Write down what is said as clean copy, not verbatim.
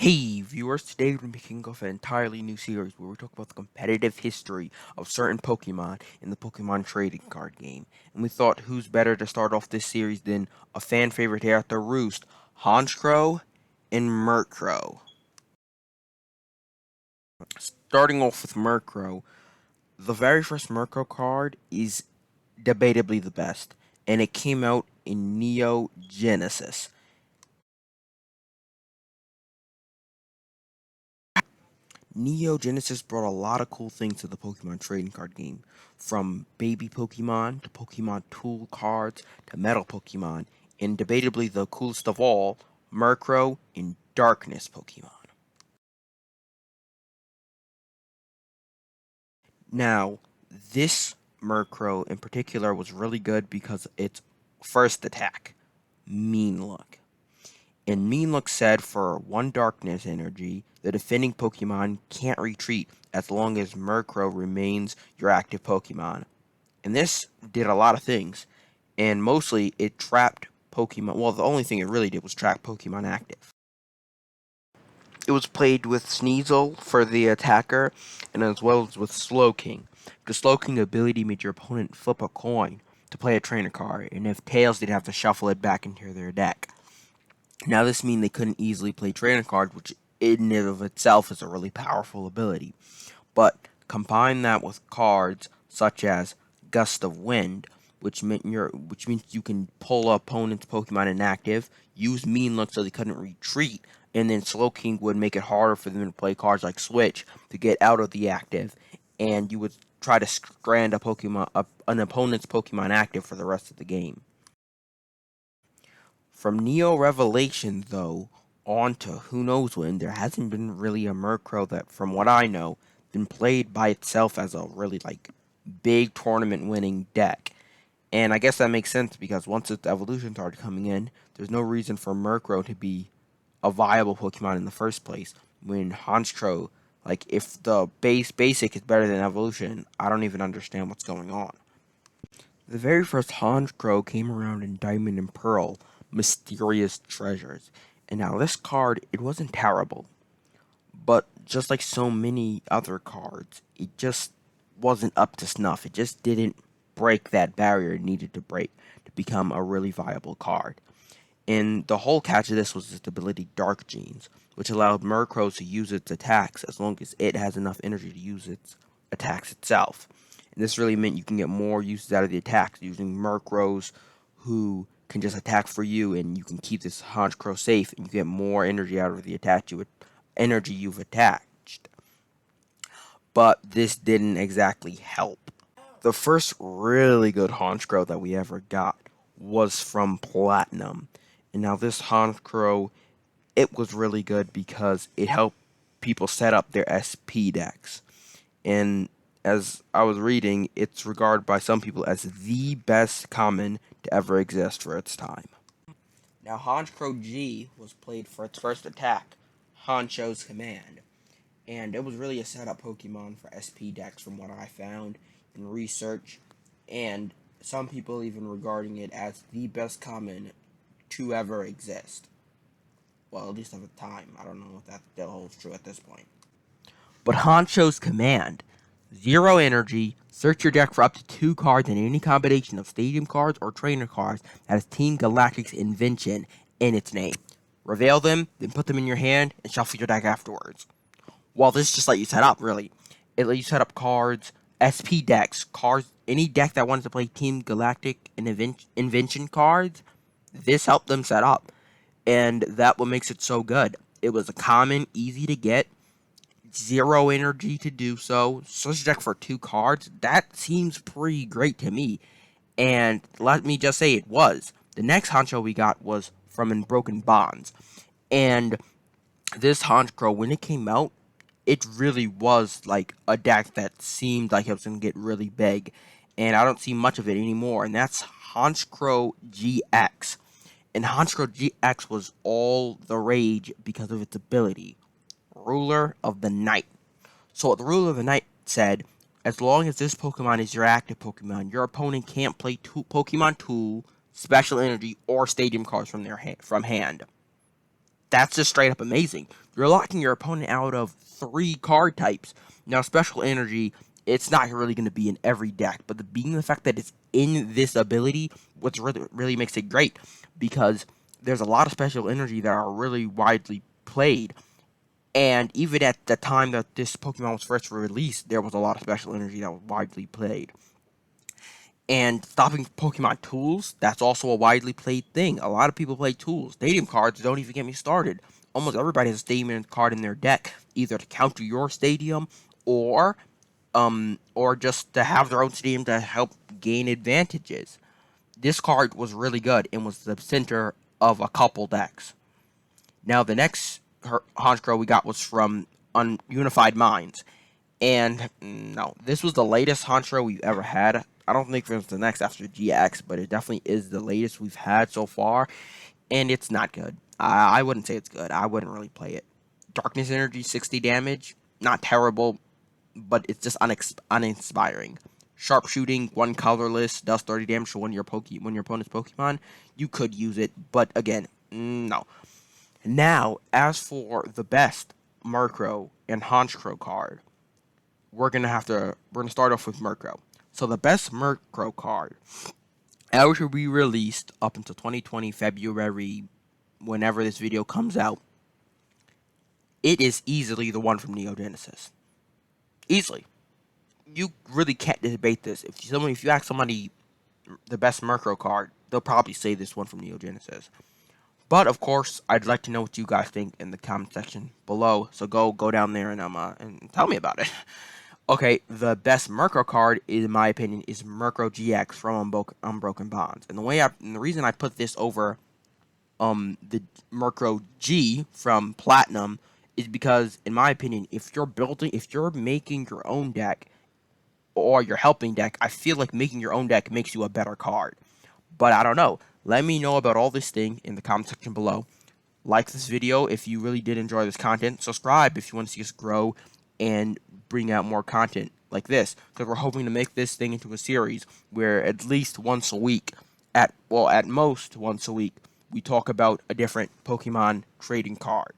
Hey viewers, today we're making of an entirely new series where we talk about the competitive history of certain Pokemon in the Pokemon trading card game. And we thought who's better to start off this series than a fan favorite here at the Roost, Honchkrow and Murkrow. Starting off with Murkrow, the very first Murkrow card is debatably the best, and it came out in Neo Genesis. Neo Genesis brought a lot of cool things to the Pokemon trading card game, from baby Pokemon to Pokemon tool cards to metal Pokemon, and debatably the coolest of all, Murkrow and Darkness Pokemon. Now, this Murkrow in particular was really good because its first attack, Mean Look. And Mean Look said for one Darkness energy, the defending Pokemon can't retreat as long as Murkrow remains your active Pokemon. And this did a lot of things, and mostly it trapped Pokemon. Well, the only thing it really did was trap Pokemon active. It was played with Sneasel for the attacker, and as well as with Slowking. The Slowking ability made your opponent flip a coin to play a trainer card, and if tails, they'd have to shuffle it back into their deck. Now, this means they couldn't easily play trainer cards, which in and of itself is a really powerful ability. But combine that with cards such as Gust of Wind, which means you can pull opponent's Pokemon inactive, use Mean Look so they couldn't retreat, and then Slowking would make it harder for them to play cards like Switch to get out of the active, and you would try to strand an opponent's Pokemon active for the rest of the game. From Neo Revelation, though, on to who knows when, there hasn't been really a Murkrow that, from what I know, been played by itself as a really, big tournament-winning deck. And I guess that makes sense because once its evolution started coming in, there's no reason for Murkrow to be a viable Pokemon in the first place. When Honchkrow, if the basic is better than evolution, I don't even understand what's going on. The very first Honchkrow came around in Diamond and Pearl, Mysterious Treasures. And now this card, it wasn't terrible. But just like so many other cards, it just wasn't up to snuff. It just didn't break that barrier it needed to break to become a really viable card. And the whole catch of this was its ability Dark Genes, which allowed Murkrow to use its attacks as long as it has enough energy to use its attacks itself. And this really meant you can get more uses out of the attacks using Murkrows who can just attack for you, and you can keep this Honchkrow safe, and you get more energy out of the energy you've attached. But this didn't exactly help. The first really good Honchkrow that we ever got was from Platinum. And now this Honchkrow, it was really good because it helped people set up their SP decks. And as I was reading, it's regarded by some people as the best common to ever exist for its time. Now, Honchkrow G was played for its first attack, Honcho's Command, and it was really a setup Pokemon for SP decks from what I found in research, and some people even regarding it as the best common to ever exist. Well, at least at the time. I don't know if that still holds true at this point. But Honcho's Command, 0 energy, search your deck for up to 2 cards in any combination of Stadium cards or Trainer cards that has Team Galactic's invention in its name. Reveal them, then put them in your hand, and shuffle your deck afterwards. Well, this just let you set up, really. It let you set up cards, SP decks, cards, any deck that wanted to play Team Galactic and Invention cards, this helped them set up. And that what makes it so good. It was a common, easy to get, 0 energy to do so. Such a deck for 2 cards, that seems pretty great to me. And let me just say it was. The next Honcho we got was from Unbroken Bonds. And this Honchkrow, when it came out, it really was like a deck that seemed like it was going to get really big. And I don't see much of it anymore. And that's Honchkrow GX. And Honchkrow GX was all the rage because of its ability, Ruler of the Night. So what the Ruler of the Night said, as long as this Pokemon is your active Pokemon, your opponent can't play Pokemon Tool, Special Energy, or Stadium cards from hand. That's just straight up amazing. You're locking your opponent out of 3 card types. Now, special energy, it's not really going to be in every deck, but being the fact that it's in this ability, what's really makes it great, because there's a lot of special energy that are really widely played. And even at the time that this Pokemon was first released, there was a lot of special energy that was widely played. And stopping Pokemon tools, that's also a widely played thing. A lot of people play tools. Stadium cards, don't even get me started. Almost everybody has a stadium card in their deck, either to counter your stadium or just to have their own stadium to help gain advantages. This card was really good and was the center of a couple decks. Now the next Honchkrow we got was from Unified Minds. And no, this was the latest Honchkrow we've ever had. I don't think it was the next after GX, but it definitely is the latest we've had so far. And it's not good. I wouldn't say it's good. I wouldn't really play it. Darkness Energy, 60 damage. Not terrible, but it's just uninspiring. Sharpshooting, 1 colorless, does 30 damage to one of your opponent's Pokemon. You could use it, but again, no. Now, as for the best Murkrow and Honchkrow card, we're gonna start off with Murkrow. So the best Murkrow card, ever to be released up until 2020 February, whenever this video comes out, it is easily the one from Neo Genesis. Easily. You really can't debate this. If you ask somebody the best Murkrow card, they'll probably say this one from Neo Genesis. But of course, I'd like to know what you guys think in the comment section below. So go down there and tell me about it. Okay, the best Murkrow card, in my opinion, is Murkrow GX from Unbroken Bonds. And the reason I put this over the Murkrow G from Platinum is because, in my opinion, if you're making your own deck or you're helping deck, I feel like making your own deck makes you a better card. But I don't know. Let me know about all this thing in the comment section below. Like this video if you really did enjoy this content. Subscribe if you want to see us grow and bring out more content like this, because we're hoping to make this thing into a series where at least once a week, at most once a week, we talk about a different Pokemon trading card.